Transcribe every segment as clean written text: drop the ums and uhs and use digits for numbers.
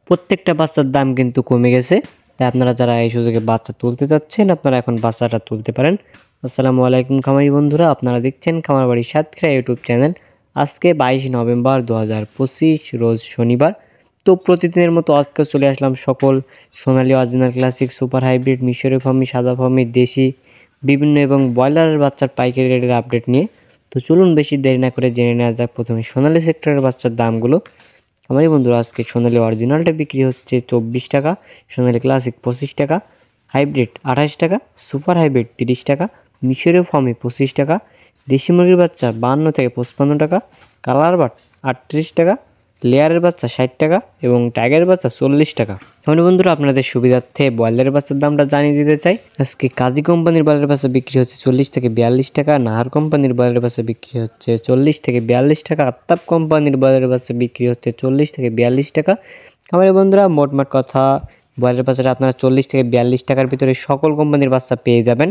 প্রত্যেকটা বাচ্চার দাম কিন্তু কমে গেছে। তাই আপনারা যারা এই সুযোগে বাচ্চা তুলতে যাচ্ছেন আপনারা এখন বাচ্চাটা তুলতে পারেন। আসসালামু আলাইকুম খামারি বন্ধুরা, আপনারা দেখছেন খামারবাড়ি সাতক্ষীরা ইউটিউব চ্যানেল। আজকে 22 নভেম্বর 2025 রোজ শনিবার। তো প্রতিদিনের মতো আজকে চলে আসলাম সকল সোনালী অরিজিনাল ক্লাসিক সুপার হাইব্রিড মিশরীয় ফার্মি সাদা ফার্মি দেশি বিভিন্ন এবং ব্রয়লারের বাচ্চার পাইকারি রেটের আপডেট নিয়ে। তো চলুন বেশি দেরি না করে জেনে নেওয়া যাক প্রথমে সোনালী সেক্টরের বাচ্চার দামগুলো। আমাদের বন্ধুরা আজকে সোনালী অরিজিনালটা বিক্রি হচ্ছে 24 টাকা, সোনালী ক্লাসিক 25 টাকা, হাইব্রিড 28 টাকা, সুপার হাইব্রিড 30 টাকা, মিশরীয় ফার্মি 25 টাকা, দেশি মুরগির বাচ্চা 52 থেকে 55 টাকা, কালার বাট 38 টাকা, লেয়ারের বাচ্চা 60 টাকা এবং টাইগারের বাচ্চা 40 টাকা। আমাদের বন্ধুরা আপনাদের সুবিধার্থে ব্রয়লারের বাচ্চার দামটা জানিয়ে দিতে চাই। আজকে কাজী কোম্পানির ব্রয়লারের বাচ্চা বিক্রি হচ্ছে 40 থেকে 42 টাকা, নাহার কোম্পানির ব্রয়লারের বাচ্চা বিক্রি হচ্ছে 40 থেকে 42 টাকা, আত্তাব কোম্পানির ব্রয়লারের বাচ্চা বিক্রি হচ্ছে 40 থেকে 42 টাকা। আমাদের বন্ধুরা মোটমাট কথা ব্রয়লারের বাচ্চাটা আপনারা 40 থেকে 42 টাকার ভিতরে সকল কোম্পানির বাচ্চা পেয়ে যাবেন।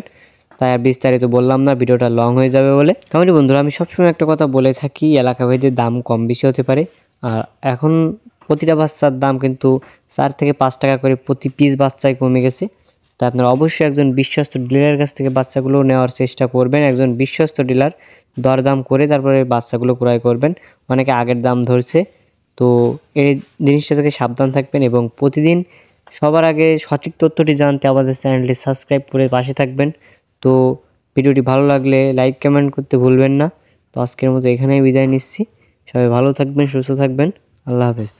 তাই আর বিস্তারিত বললাম না, ভিডিওটা লং হয়ে যাবে বলে। আমাদের বন্ধুরা আমি সবসময় একটা কথা বলে থাকি, এলাকাভেদে দাম কম বেশি হতে পারে। আর এখন প্রতিটা বাচ্চার দাম কিন্তু 4 থেকে 5 টাকা করে প্রতি পিস বাচ্চায় কমে গেছে। তাই আপনারা অবশ্যই একজন বিশ্বস্ত ডিলারের কাছ থেকে বাচ্চাগুলো নেওয়ার চেষ্টা করবেন। একজন বিশ্বস্ত ডিলার দরদাম করে তারপরে বাচ্চাগুলো ক্রয় করবেন। অনেকে আগের দাম ধরছে, তো এই জিনিসটা থেকে সাবধান থাকবেন এবং প্রতিদিন সবার আগে সঠিক তথ্যটি জানতে আমাদের চ্যানেলটি সাবস্ক্রাইব করে পাশে থাকবেন। তো ভিডিওটি ভালো লাগলে লাইক কমেন্ট করতে ভুলবেন না। তো আজকের মতো এখানেই বিদায় নিচ্ছি। সবাই ভালো থাকবেন, সুস্থ থাকবেন। আল্লাহ হাফেজ।